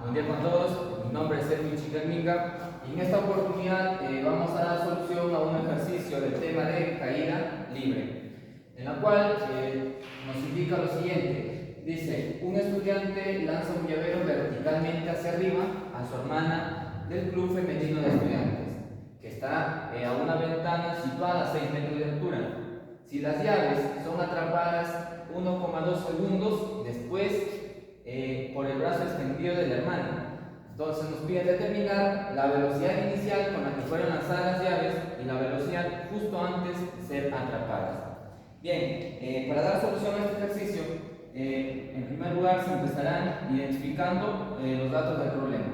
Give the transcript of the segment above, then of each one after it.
Buen día con todos, mi nombre es Sergio Chicaminga y en esta oportunidad vamos a dar solución a un ejercicio del tema de caída libre, en la cual nos indica lo siguiente. Dice, un estudiante lanza un llavero verticalmente hacia arriba a su hermana del club femenino de estudiantes, que está a una ventana situada a 6 metros de altura. Si las llaves son atrapadas 1,2 segundos después por el brazo extendido de la hermana. Entonces nos pide determinar la velocidad inicial con la que fueron lanzadas las llaves y la velocidad justo antes de ser atrapadas. Bien, para dar solución a este ejercicio, en primer lugar se empezarán identificando los datos del problema.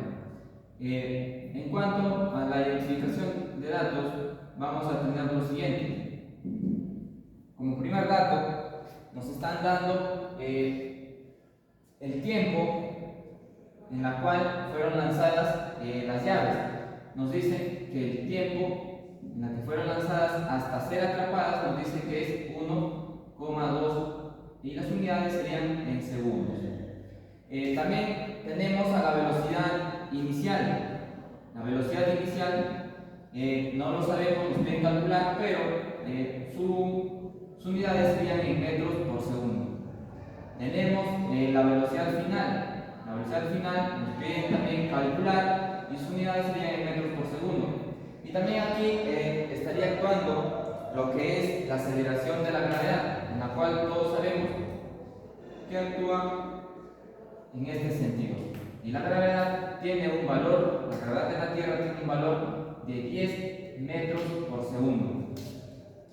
En cuanto a la identificación de datos, vamos a tener lo siguiente. Como primer dato, nos están dando el tiempo en la cual fueron lanzadas las llaves. Nos dicen que el tiempo en la que fueron lanzadas hasta ser atrapadas nos dice que es 1,2 y las unidades serían en segundos. También tenemos a la velocidad inicial. La velocidad inicial no lo sabemos, nos piden calcular, pero sus unidades serían en metros por segundo. Tenemos la velocidad final. La velocidad final nos piden también calcular y sus unidades serían en metros por segundo. Y también aquí estaría actuando lo que es la aceleración de la gravedad, en la cual todos sabemos que actúa en este sentido. Y la gravedad tiene un valor, la gravedad de la Tierra tiene un valor de 10 metros por segundo.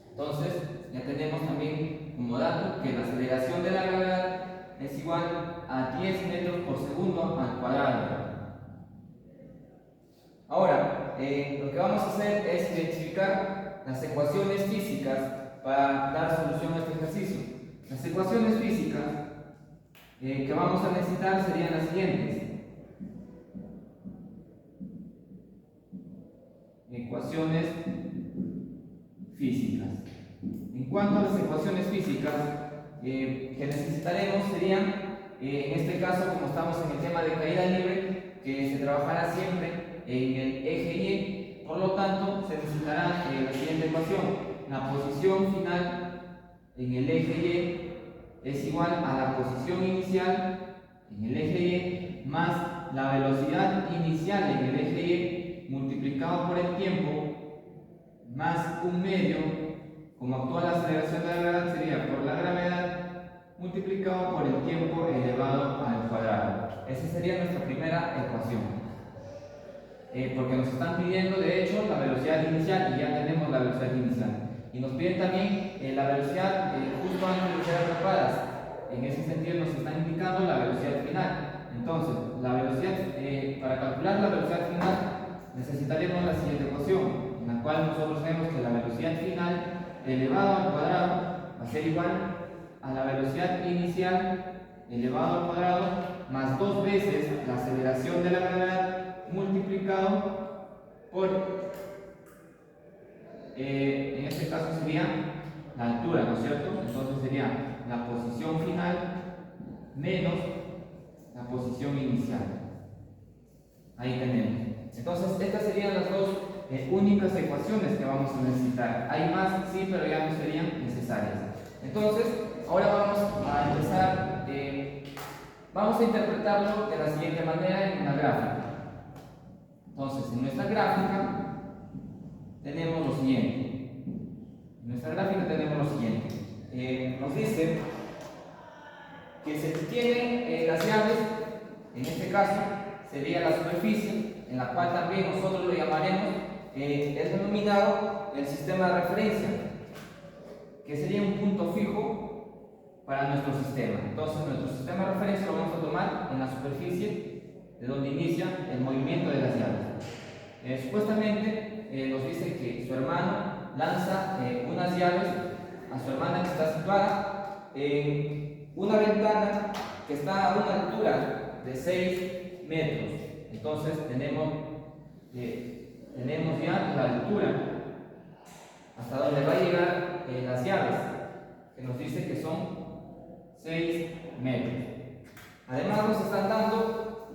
Entonces, ya tenemos también como dato que la aceleración de la gravedad es igual a 10 metros por segundo al cuadrado. Ahora, lo que vamos a hacer es identificar las ecuaciones físicas para dar solución a este ejercicio. Las ecuaciones físicas que vamos a necesitar serían las siguientes. Ecuaciones físicas. En cuanto a las ecuaciones físicas que necesitaremos serían, en este caso, como estamos en el tema de caída libre, que se trabajará siempre en el eje Y, por lo tanto se necesitará la siguiente ecuación. La posición final en el eje Y es igual a la posición inicial en el eje Y más la velocidad inicial en el eje Y multiplicado por el tiempo más un medio. Como actúa la aceleración de la gravedad, sería por la gravedad multiplicado por el tiempo elevado al cuadrado. Esa sería nuestra primera ecuación. Porque nos están pidiendo, de hecho, la velocidad inicial y ya tenemos la velocidad inicial. Y nos piden también la velocidad justo antes de ser atrapadas. En ese sentido nos están indicando la velocidad final. Entonces, la velocidad, para calcular la velocidad final necesitaremos la siguiente ecuación, en la cual nosotros vemos que la velocidad final elevado al cuadrado va a ser igual a la velocidad inicial elevado al cuadrado más 2 veces la aceleración de la gravedad multiplicado por, en este caso sería la altura, ¿no es cierto? Entonces sería la posición final menos la posición inicial. Ahí tenemos. Entonces estas serían las dos únicas ecuaciones que vamos a necesitar. Hay más, sí, pero ya no serían necesarias. Entonces, ahora vamos a empezar, vamos a interpretarlo de la siguiente manera en una gráfica. Entonces, en nuestra gráfica tenemos lo siguiente. Nos dice que se tienen las llaves, en este caso sería la superficie, en la cual también nosotros lo llamaremos, es denominado el sistema de referencia, que sería un punto fijo para nuestro sistema. Entonces, nuestro sistema de referencia lo vamos a tomar en la superficie de donde inicia el movimiento de las llaves. Supuestamente nos dice que su hermano lanza unas llaves a su hermana que está situada en una ventana que está a una altura de 6 metros. Entonces tenemos ya la altura hasta donde va a llegar las llaves, que nos dice que son 6 metros. Además nos están dando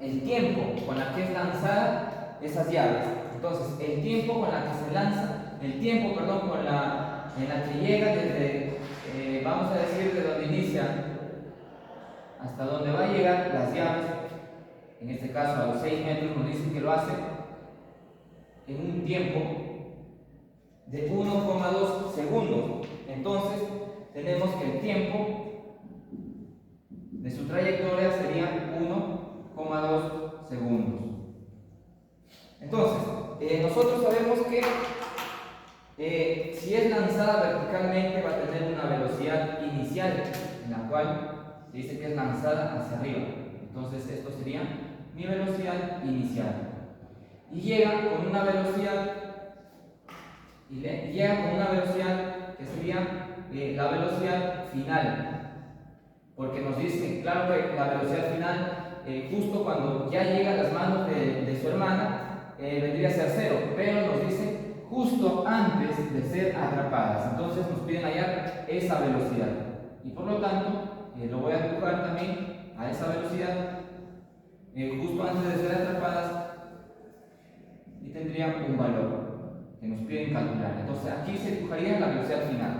el tiempo con la que es lanzada esas llaves. Entonces, el tiempo con la que se lanza, el tiempo, perdón, en la que llega desde, vamos a decir, de donde inicia hasta donde va a llegar las llaves, en este caso a los 6 metros nos dicen que lo hace en un tiempo de 1,2 segundos. Entonces, tenemos que el tiempo de su trayectoria sería 1,2 segundos. Entonces, nosotros sabemos que si es lanzada verticalmente va a tener una velocidad inicial, en la cual se dice que es lanzada hacia arriba. Entonces, esto sería mi velocidad inicial. Y llega con una velocidad, que sería la velocidad final. Porque nos dice, claro que la velocidad final, justo cuando ya llega a las manos de su hermana, vendría a ser 0, pero nos dice justo antes de ser atrapadas. Entonces nos piden hallar esa velocidad. Y por lo tanto, lo voy a dibujar también a esa velocidad, justo antes de ser atrapadas, y tendría un valor que nos piden calcular. Entonces aquí se dibujaría la velocidad final.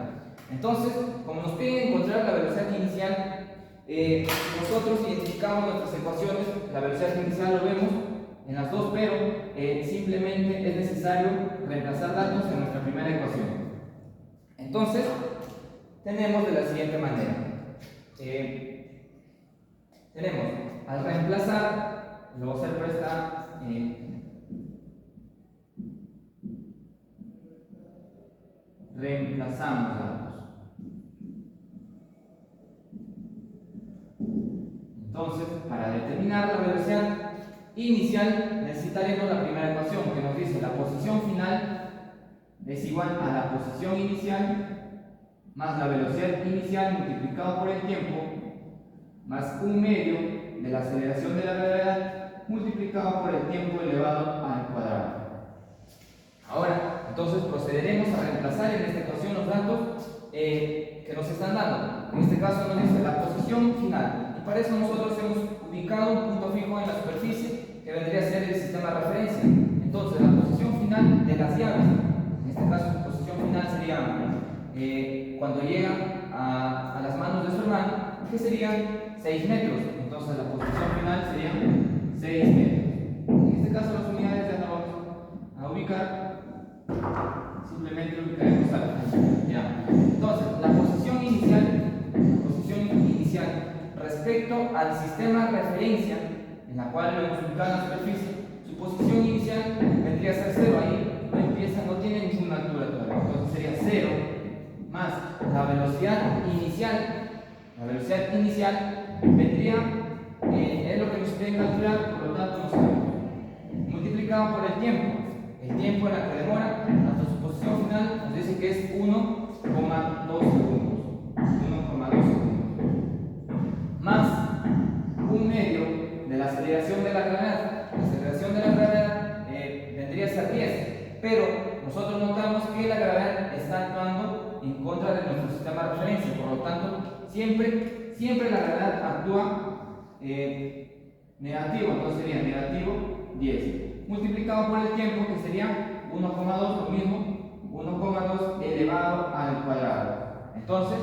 Entonces, como nos piden encontrar la velocidad inicial, nosotros identificamos nuestras ecuaciones. La velocidad inicial lo vemos en las dos, pero simplemente es necesario reemplazar datos en nuestra primera ecuación. Entonces, tenemos de la siguiente manera. Tenemos, al reemplazar, lo voy a hacer prestar reemplazamos datos. Entonces, para determinar la velocidad inicial necesitaremos la primera ecuación que nos dice la posición final es igual a la posición inicial más la velocidad inicial multiplicado por el tiempo más 1/2 de la aceleración de la gravedad multiplicado por el tiempo elevado al cuadrado. Ahora, entonces procederemos a reemplazar en esta ecuación los datos que nos están dando. En este caso nos dice la posición final. Y para eso nosotros hemos ubicado un punto fijo en la superficie que vendría a ser el sistema de referencia. Entonces, la posición final de las llaves, en este caso su posición final sería cuando llega a las manos de su hermano, que serían 6 metros. Entonces, la posición final sería 6 metros. En este caso, las unidades ya no vamos a ubicar. Simplemente ubicaremos aquí. Ya. Entonces, la posición inicial respecto al sistema de referencia en la cual lo hemos ubicado en la superficie, su posición inicial vendría a ser 0. Ahí no empieza, no tiene ninguna altura todavía. Entonces sería 0 más la velocidad inicial. La velocidad inicial vendría, es lo que nos piden calcular, por lo tanto nos multiplicado por el tiempo. El tiempo en la que demora hasta su posición final nos dice que es 1,2 segundos. 1,2 segundos. Más 1/2 de la aceleración de la gravedad. La aceleración de la gravedad vendría a ser 10. Pero nosotros notamos que la gravedad está actuando en contra de nuestro sistema de referencia. Por lo tanto, siempre la gravedad actúa negativo. Entonces sería negativo 10. Multiplicado por el tiempo, que sería 1,2, lo mismo, 1,2 elevado al cuadrado. Entonces,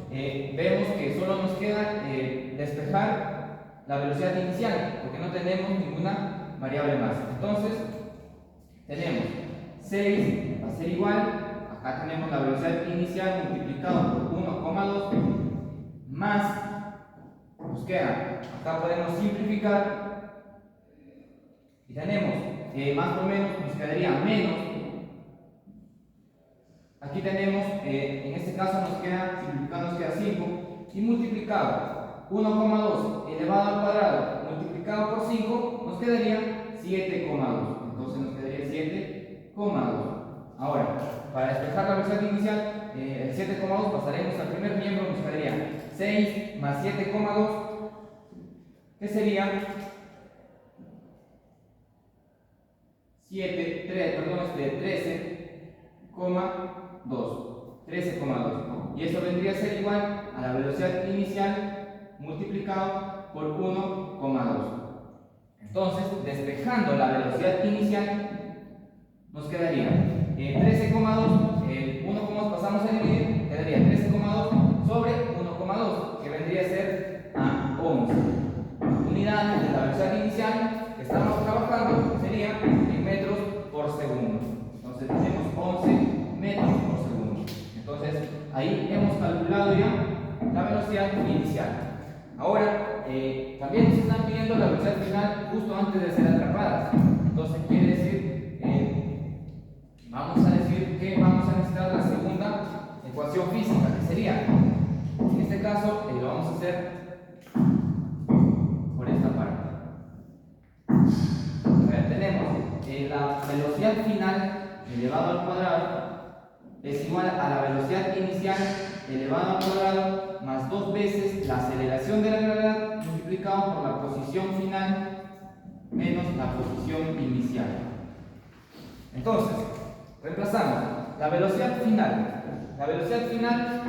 vemos que solo nos queda despejar la velocidad inicial, porque no tenemos ninguna variable más. Entonces, tenemos 6 va a ser igual, acá tenemos la velocidad inicial multiplicado por 1,2 más, nos queda, acá podemos simplificar y tenemos más o menos, nos quedaría menos. Aquí tenemos, en este caso nos queda, simplificando nos queda 5 y multiplicado 1,2 elevado al cuadrado multiplicado por 5 nos quedaría 7,2. Entonces nos quedaría 7,2. Ahora, para despejar la velocidad inicial, el 7,2 pasaremos al primer miembro, nos quedaría 6 más 7,2, que sería 13,2. Y eso vendría a ser igual a la velocidad inicial multiplicado por 1,2. Entonces, despejando la velocidad inicial, nos quedaría 13,2, 1,2 pasamos a dividir, quedaría 13,2 sobre 1,2, que vendría a ser a 11 unidades de la velocidad inicial que estamos trabajando, sería en metros por segundo. Entonces tenemos 11 metros por segundo. Entonces ahí hemos calculado ya la velocidad inicial. Ahora también nos están pidiendo la velocidad final justo antes de ser atrapadas. Entonces quiere decir, vamos a decir que vamos a necesitar la segunda ecuación física, que sería, en este caso lo vamos a hacer por esta parte. Tenemos la velocidad final elevado al cuadrado es igual a la velocidad inicial elevado al cuadrado más 2 veces la aceleración de la gravedad multiplicado por la posición final menos la posición inicial. Entonces, reemplazamos la velocidad final. La velocidad final,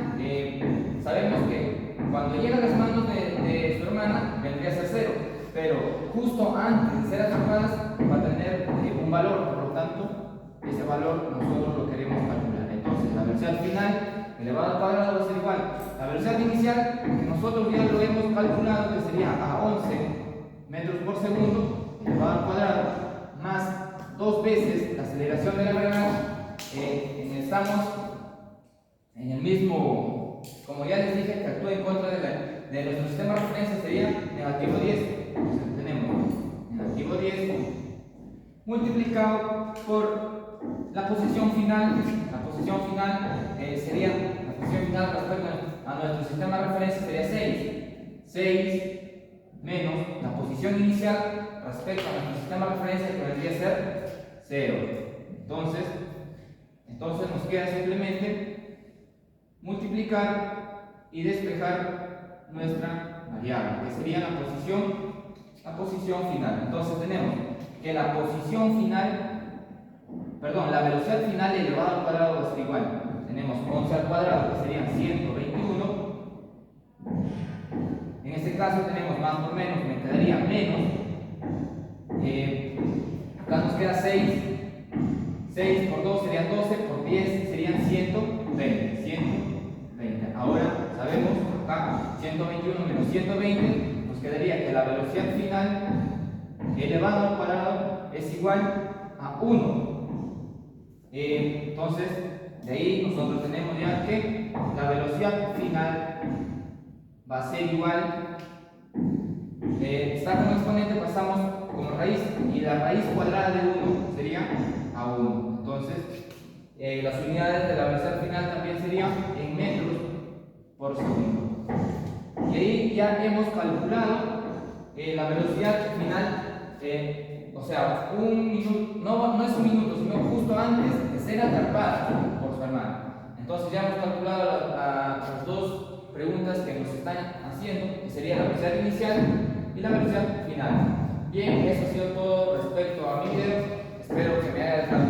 sabemos que cuando llega a las manos de su hermana vendría a ser 0, pero justo antes de ser atrapadas va a tener un valor, por lo tanto, ese valor nosotros lo queremos calcular. Entonces, la velocidad final elevado al cuadrado va a ser igual a la velocidad inicial, que nosotros ya lo hemos calculado, que sería a 11 metros por segundo elevado al cuadrado más 2 veces la aceleración de la gravedad. Estamos en el mismo, como ya les dije, que actúa en contra de nuestro sistema de referencia, sería negativo 10. Entonces tenemos negativo 10 multiplicado por la posición final. La posición final sería, la posición final respecto a nuestro sistema de referencia sería 6. 6 menos la posición inicial respecto a nuestro sistema de referencia, que vendría a ser 0. Entonces nos queda simplemente multiplicar y despejar nuestra variable, que sería la posición final. Entonces tenemos que la posición final, perdón, la velocidad final elevada al cuadrado va a ser igual. Tenemos 11 al cuadrado, que serían 121. En este caso tenemos más por menos, me quedaría menos. Acá nos queda 6. 6 por 2 serían 12, por 10 serían 120. Ahora sabemos, acá 121 menos 120, nos quedaría que la velocidad final elevado al cuadrado es igual a 1. Entonces, de ahí nosotros tenemos ya que la velocidad final va a ser igual, está como exponente, pasamos como raíz, y la raíz cuadrada de 1 sería a 1. Entonces, las unidades de la velocidad final también serían en metros por segundo. Y ahí ya hemos calculado la velocidad final, o sea, un minuto, no es un minuto, sino justo antes de ser atrapada por su hermana. Entonces ya hemos calculado las dos preguntas que nos están haciendo, que sería la velocidad inicial y la velocidad final. Bien, eso ha sido todo respecto a mi video. Espero que me haya dejado